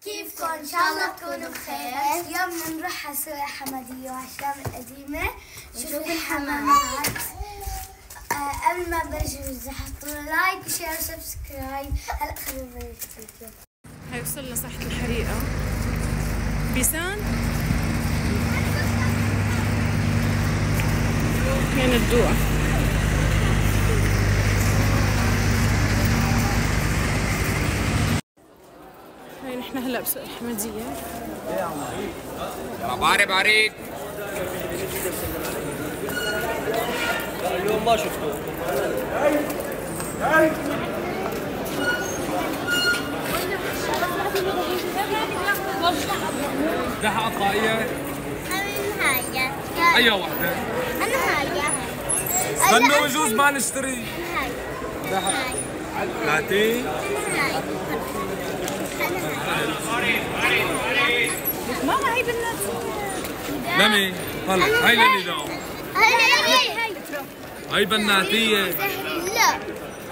كيفكم؟ ان شاء الله تكونوا بخير. اليوم بنروح على سوق حمدية وعشام القديمة نشوف الحمامات. قبل ما نبلش بدي حطوا لايك وشير وسبسكرايب. هلا خلينا نبلش الفيديو. هاي وصلنا ساحة الحريقة بيسان. وين الدوقة؟ هاي نحن هلا بسوق الحمدية. بارك اليوم ما شفته. ده قطعية. هاي أي واحدة؟ أنا هاي. استنوا يجوز ما نشتري. هاي. ده هاتي. ماما هاي بالناس. لمي طلع هاي لمي داو. هاي بناتية. لا.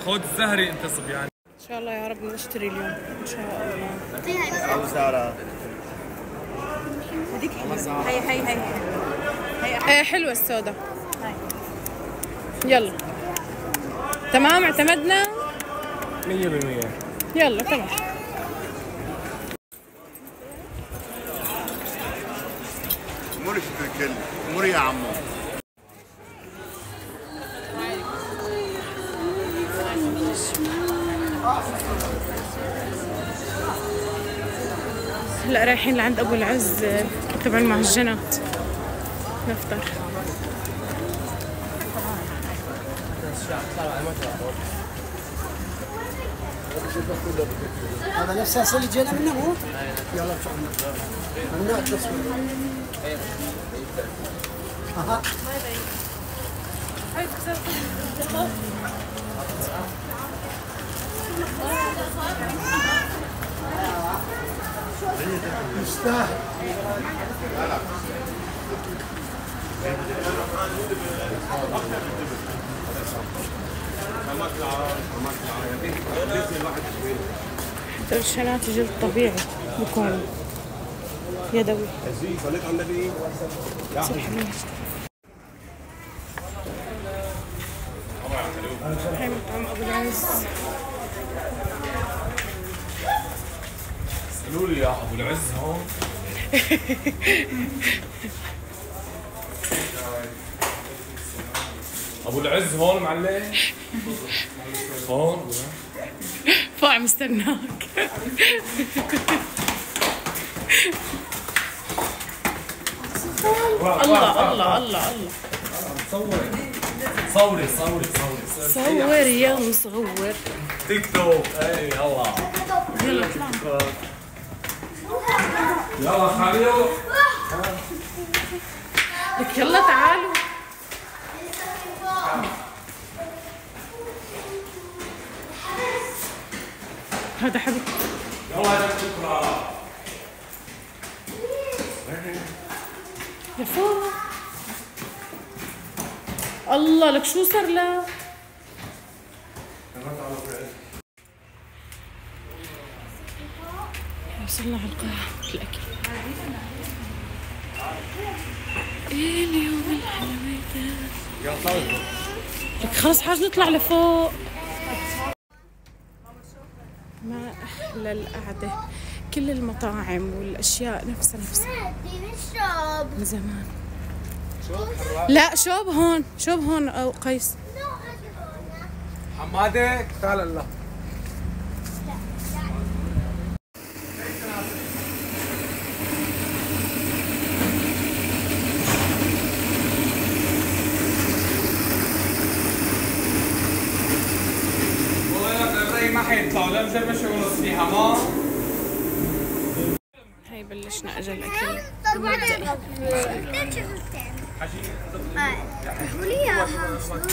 خذ الزهري انت صبيان. ان شاء الله يا رب نشتري اليوم ان شاء الله. أبو سارة. ايه حلوة السودا. يلا تمام اعتمدنا 100%. يلا تمام. مري في الكل، مري يا عمو. هلا رايحين لعند ابو العز تبع المعجنات نفطر. هذا نفس الأصل اللي جينا منه مو؟ يلا ممنوع التصوير. اها يستاهل. درشنات جلد طبيعي بكون يدوي. هاي مطعم ابو العز. قالوا لي يا ابو العز هون. ابو العز هون معلم. هون فوق مستناك. الله الله الله الله. صوري صور يا مصور. تيك توك. اي الله. يلا اطلع. يلا خليو. لك يلا تعالوا. هذا حبيبي. يلا يا شكرا. لفوق. الله لك شو صار له؟ وصلنا على القاعة الأكل. إيه اليوم الحلوة. لك خلص حاج نطلع لفوق. ما أحلى القعدة. كل المطاعم والأشياء نفسها من زمان. لا شوب هون أو قيس. حمادة تعال الله. ما حيطلعوا لا مجربش ونص فيها ما. هاي بلشنا اجى الاكل.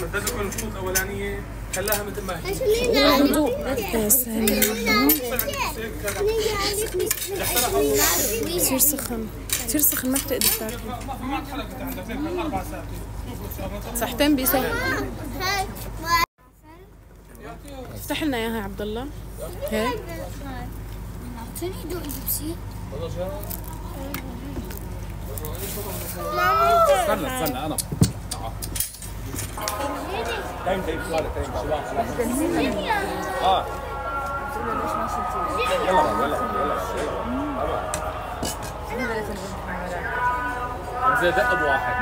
بدكم الخطوط الاولانيه خلاها مثل ما هي. وضوء كثير سخن كثير سخن ما بتقدر تاكل. ما تحركت عندك زين 4 ساعات. صحتين بيسا. افتح لنا اياها يا عبد الله. هيك تريدوا يجيبسي؟ استنى انا تعال تايم سؤالك تايم شباب يلا زي دق بواحد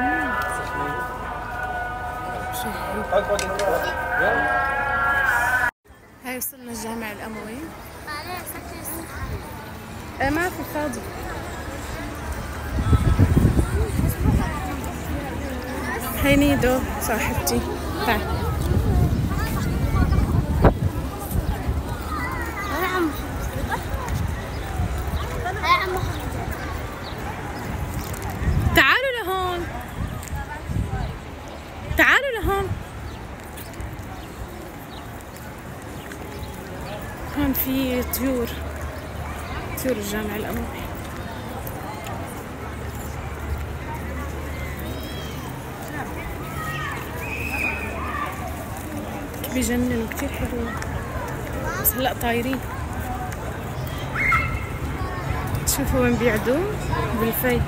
هاي وصلنا الجامع الأموي. ما في فاضي. هاي نيدو صاحبتي. تعال. تعالوا لهون. تعالوا لهون. هون في طيور الجامع الأموي. بيجنن كتير حلوين بس هلأ طايرين. شوفوا وين بيعدوا بالفي.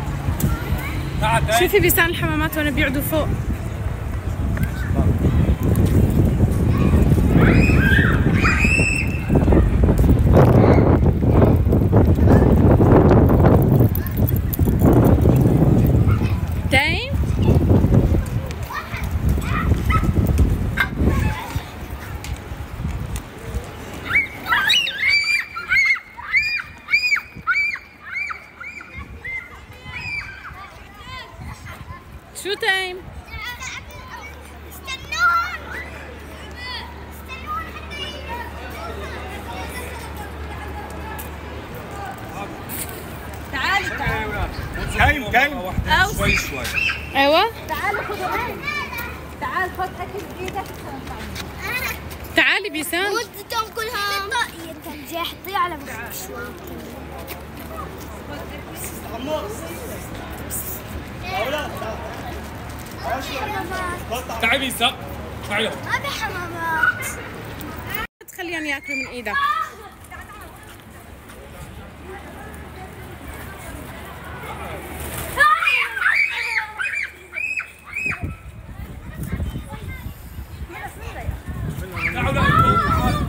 شوفي بيسان الحمامات وين بيعدوا فوق. شو تايم؟ تايم شوي ايوه تعالوا خذوا هاي. تعال خذ اكل بايدك. تعالي بيسان. ودتهم كلهم. انت جاي حطيه على بقك شوي. تعالي بيسا تعالي. ما في حمامات. تخليهم ياكلوا من ايدك.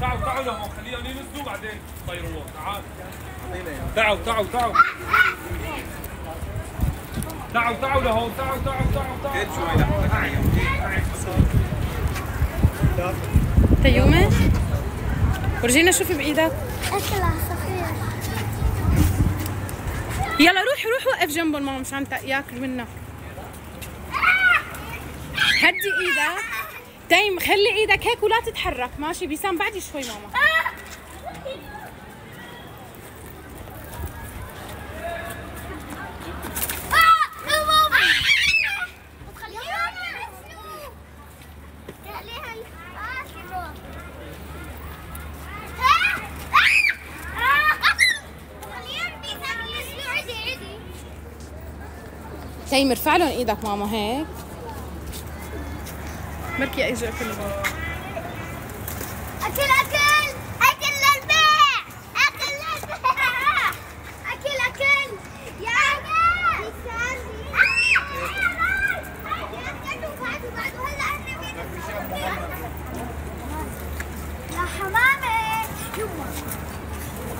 تعالوا لهون خليهم ينزلوا بعدين طيروهم. تعالوا لهون. تعالوا شوي تيومة ورجينا شوفي بايدك. اكل عصافير. يلا روح وقف جنبهم ماما مشان ياكلوا منك. هدي ايدك. تيم خلي ايدك هيك ولا تتحرك. ماشي بيسام بعدي شوي ماما. تيم ارفع لهم ايدك ماما هيك. مركي اجوا اكلوا. اكل للبيع. اكل يا يا حمامه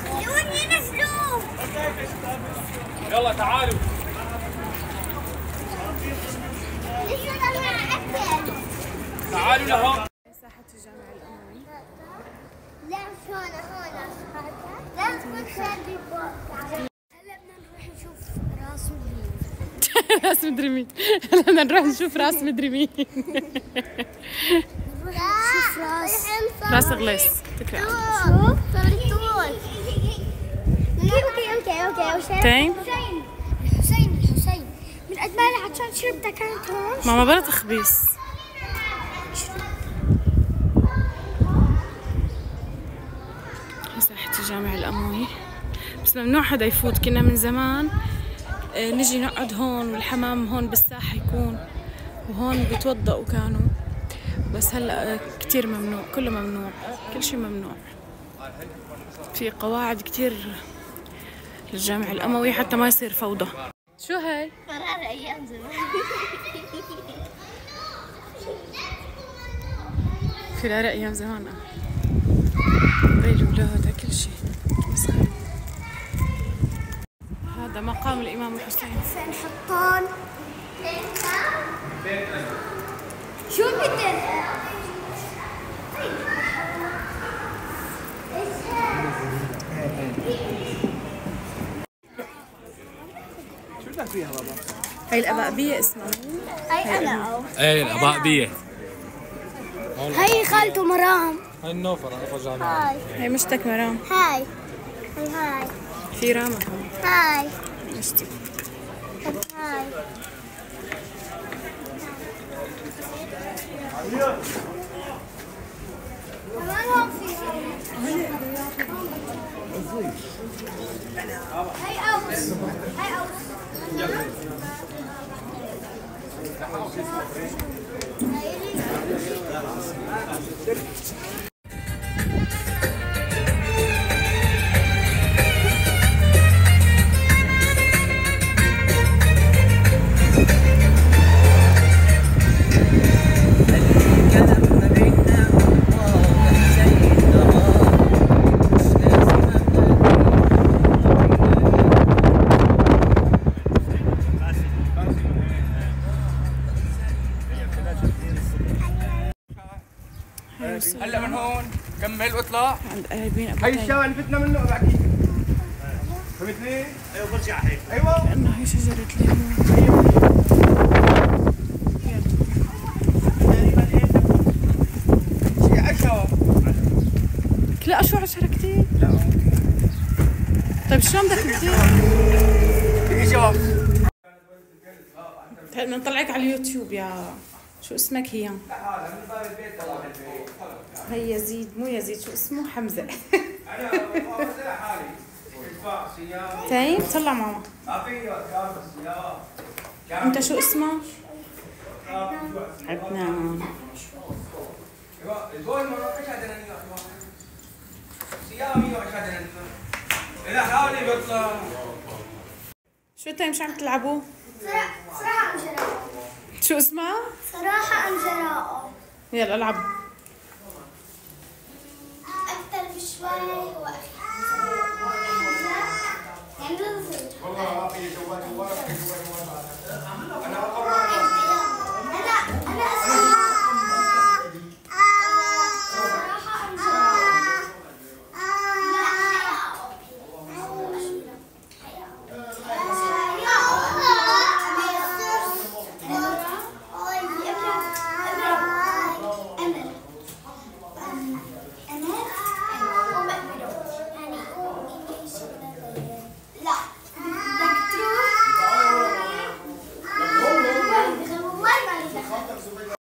خلوني ينزلوا. يلا تعالوا. تعالوا لهون. ساحة الجامع الأموي. لا هون لا هلا بدنا نروح نشوف راس مدري. راس مدري مين. بدنا نروح نشوف راس مدري مين. نشوف راس غليس. شوف صورتون. اوكي تايم. الحسين من قد ما لي عطشان شربتها كانت هون. ماما بلا تخبيص. ساحة الجامع الأموي بس ممنوع حدا يفوت. كنا من زمان نجي نقعد هون والحمام هون بالساحة يكون وهون بيتوضأوا كانوا. بس هلا كتير ممنوع. كله ممنوع. كل شي ممنوع. في قواعد كتير الجامع الأموي حتى ما يصير فوضى. شو هاي؟ مرار ايام زمان. فلارة أيام زمان. هاي الولاد كل شيء مسخرة. هذا مقام الإمام الحسين. حسين حطان. شو بدك؟ شو بدك فيها بابا؟ هاي الأبابية اسمها. هاي انا. ايه الابابيه. هاي خالته مرام. هاي النوفر انا فرجعنا. هاي هاي مشتك مرام. هاي هاي في رامة كمان. هاي مشتك. هاي. كمان هون في. هاي أوس. هاي أوس. هلا من هون كمل واطلع. عند قرايبين أبو هي تايم. الشارع اللي فتنا منه بعدين. فهمتني؟ ايوه برجع هيك. ايوه لأنه هي شجرة ليمون. شي 10. لا شو 10 كتير؟ لا طيب شلون بدك تدير؟ اجا بدنا نطلعك على اليوتيوب يا شو اسمك هي؟ هي يزيد مو يزيد شو اسمه حمزة. انا بفضل حالي ادفع صيام. طيب طلع ماما. ما في كارت الصيام. انت شو اسمك؟ عدنان. ايوه الجول ما ايش هذا صيام ايوه ايش هذا اذا حاولي بيطلع. شو تايم شو عم تلعبوا؟ صراحة أم جراء. شو اسمها؟ صراحة أم جراء. يلا العبوا. أكثر بشوي هو أخي